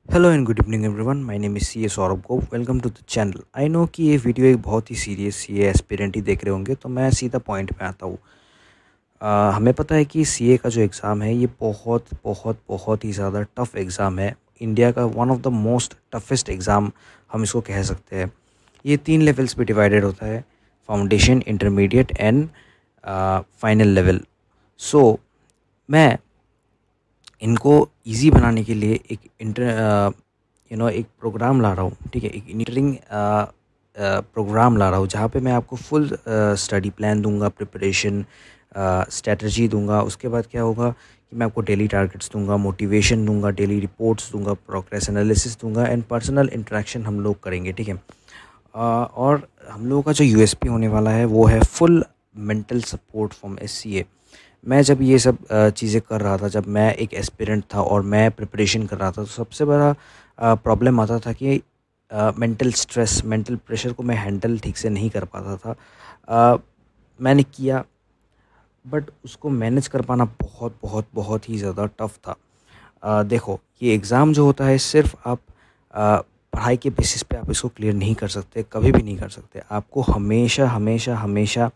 Hello and good evening everyone, my name is C A Saurabh Gop. Welcome to the channel. I know कि ये video एक बहुत ही serious सी ए aspirant ही देख रहे होंगे, तो मैं सीधा पॉइंट पे आता हूँ। हमें पता है कि सी ए का जो एग्ज़ाम है ये बहुत बहुत बहुत ही ज़्यादा टफ़ एग्ज़ाम है। इंडिया का one of the most toughest exam हम इसको कह सकते हैं। ये 3 लेवल्स पे डिवाइडेड होता है: foundation, intermediate and final level. So मैं इनको इजी बनाने के लिए एक प्रोग्राम ला रहा हूँ। ठीक है, एक इंटरिंग प्रोग्राम ला रहा हूँ जहाँ पे मैं आपको फुल स्टडी प्लान दूंगा, प्रिपरेशन स्ट्रेटजी दूंगा। उसके बाद क्या होगा कि मैं आपको डेली टारगेट्स दूंगा, मोटिवेशन दूंगा, डेली रिपोर्ट्स दूंगा, प्रोग्रेस एनालिसिस दूंगा एंड पर्सनल इंटरेक्शन हम लोग करेंगे। ठीक है, और हम लोगों का जो यूएसपी होने वाला है वो है full mental support from SCA. मैं जब ये सब चीज़ें कर रहा था, जब मैं एक एस्पिरेंट था और मैं प्रिपरेशन कर रहा था, तो सबसे बड़ा प्रॉब्लम आता था कि मेंटल स्ट्रेस, मेंटल प्रेशर को मैं हैंडल ठीक से नहीं कर पाता था। मैंने किया, बट उसको मैनेज कर पाना बहुत बहुत बहुत ही ज़्यादा टफ था। देखो, ये एग्ज़ाम जो होता है सिर्फ आप पढ़ाई के बेसिस पे आप इसको क्लियर नहीं कर सकते, कभी भी नहीं कर सकते। आपको हमेशा हमेशा हमेशा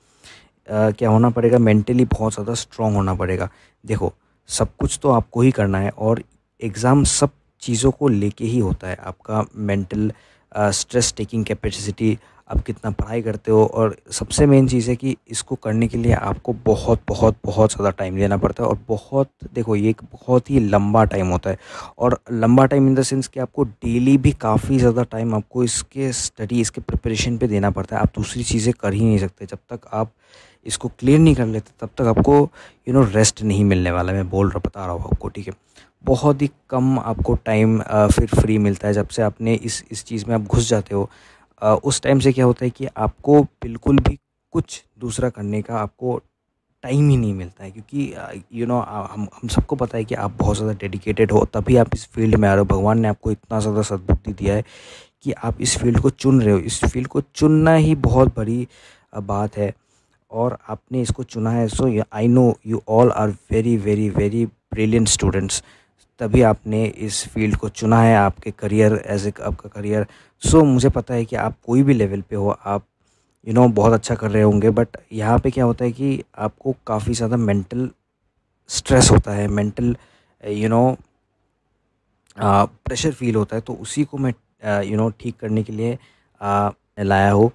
क्या होना पड़ेगा, मेंटली बहुत ज़्यादा स्ट्रॉन्ग होना पड़ेगा। देखो, सब कुछ तो आपको ही करना है और एग्ज़ाम सब चीज़ों को लेके ही होता है। आपका मेंटल स्ट्रेस टेकिंग कैपेसिटी, आप कितना पढ़ाई करते हो, और सबसे मेन चीज़ है कि इसको करने के लिए आपको बहुत बहुत बहुत ज़्यादा टाइम देना पड़ता है। और देखो, ये एक बहुत ही लंबा टाइम होता है, और लंबा टाइम इन द सेंस कि आपको डेली भी काफ़ी ज़्यादा टाइम आपको इसके स्टडी, इसके प्रिपरेशन पे देना पड़ता है। आप दूसरी चीज़ें कर ही नहीं सकते। जब तक आप इसको क्लियर नहीं कर लेते तब तक आपको रेस्ट नहीं मिलने वाला। मैं बता रहा हूँ आपको। ठीक है, बहुत ही कम आपको टाइम फिर फ्री मिलता है जब से आपने इस चीज़ में आप घुस जाते हो। उस टाइम से क्या होता है कि आपको बिल्कुल भी कुछ दूसरा करने का आपको टाइम ही नहीं मिलता है, क्योंकि हम सबको पता है कि आप बहुत ज़्यादा डेडिकेटेड हो, तभी आप इस फील्ड में आ रहे हो। भगवान ने आपको इतना ज़्यादा सद्बुद्धि दिया है कि आप इस फील्ड को चुन रहे हो। इस फील्ड को चुनना ही बहुत बड़ी बात है, और आपने इसको चुना है। So I know you all are very very very brilliant students, तभी आपने इस फील्ड को चुना है, आपके करियर एज ए आपका करियर। सो मुझे पता है कि आप कोई भी लेवल पे हो, आप बहुत अच्छा कर रहे होंगे, बट यहाँ पे क्या होता है कि आपको काफ़ी ज़्यादा मेंटल स्ट्रेस होता है, mental you know pressure feel होता है। तो उसी को मैं ठीक करने के लिए लाया हूँ।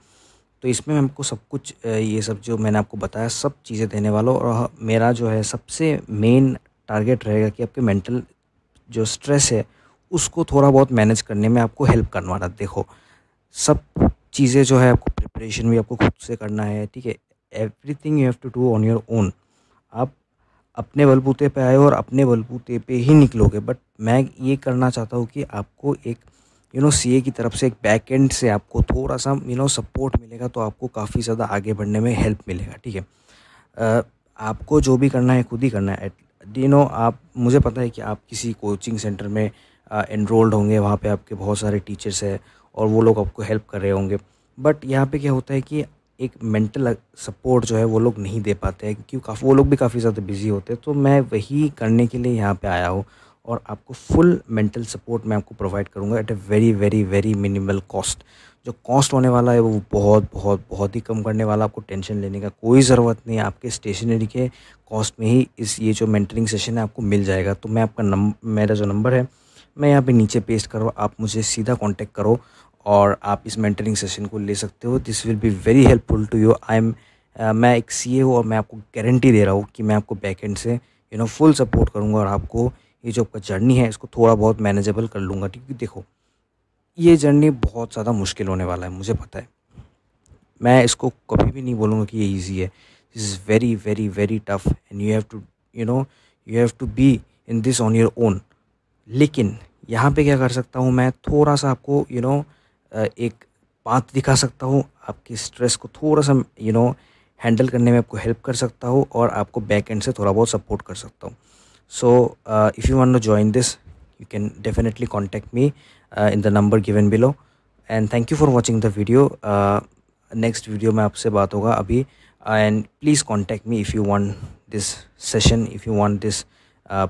तो इसमें मैं आपको सब कुछ ये सब जो मैंने आपको बताया सब चीज़ें देने वाला हूँ। और मेरा जो है सबसे मेन टारगेट रहेगा कि आपके मेंटल जो स्ट्रेस है उसको थोड़ा बहुत मैनेज करने में आपको हेल्प करवाना। देखो, सब चीज़ें जो है आपको प्रिपरेशन भी आपको खुद से करना है। ठीक है, everything you have to do on your own. आप अपने बलबूते पे आए हो और अपने बलबूते पे ही निकलोगे, बट मैं ये करना चाहता हूँ कि आपको एक सीए की तरफ से एक बैक एंड से आपको थोड़ा सा सपोर्ट मिलेगा, तो आपको काफ़ी ज़्यादा आगे बढ़ने में हेल्प मिलेगा। ठीक है, आपको जो भी करना है खुद ही करना है। आप, मुझे पता है कि आप किसी कोचिंग सेंटर में एनरोल्ड होंगे, वहाँ पे आपके बहुत सारे टीचर्स हैं और वो लोग आपको हेल्प कर रहे होंगे, बट यहाँ पे क्या होता है कि एक मेंटल सपोर्ट जो है वो लोग नहीं दे पाते हैं, क्योंकि वो लोग भी काफ़ी ज़्यादा बिजी होते हैं। तो मैं वही करने के लिए यहाँ पे आया हूँ, और आपको फुल मेंटल सपोर्ट मैं आपको प्रोवाइड करूँगा at a very very very minimal cost. जो कॉस्ट होने वाला है वो बहुत बहुत बहुत ही कम करने वाला। आपको टेंशन लेने का कोई ज़रूरत नहीं है। आपके स्टेशनरी के कॉस्ट में ही ये जो मेंटरिंग सेशन है आपको मिल जाएगा। तो मैं आपका मेरा जो नंबर है मैं यहाँ पे नीचे पेस्ट करो, आप मुझे सीधा कांटेक्ट करो और आप इस मेंटरिंग सेशन को ले सकते हो। This will be very helpful to you. मैं एक सीए हूँ और मैं आपको गारंटी दे रहा हूँ कि मैं आपको बैकएंड से फुल सपोर्ट करूँगा, और आपको ये जो आपका जर्नी है इसको थोड़ा बहुत मैनेजेबल कर लूँगा। क्योंकि देखो, ये जर्नी बहुत ज़्यादा मुश्किल होने वाला है, मुझे पता है। मैं इसको कभी भी नहीं बोलूँगा कि ये ईजी है। This is very very very tough and you have to be in this on your own. लेकिन यहाँ पे क्या कर सकता हूँ मैं, थोड़ा सा आपको एक पाथ दिखा सकता हूँ, आपकी स्ट्रेस को थोड़ा सा हैंडल करने में आपको हेल्प कर सकता हूँ, और आपको बैक एंड से थोड़ा बहुत सपोर्ट कर सकता हूँ। So if you want to join this, you can definitely contact me in the number given below, and thank you for watching the video. Next video में आपसे बात होगा अभी, and please contact me if you want this session, if you want this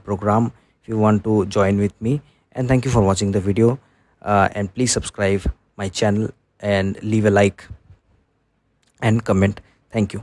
program, if you want to join with me, and thank you for watching the video, and please subscribe my channel and leave a like and comment. Thank you.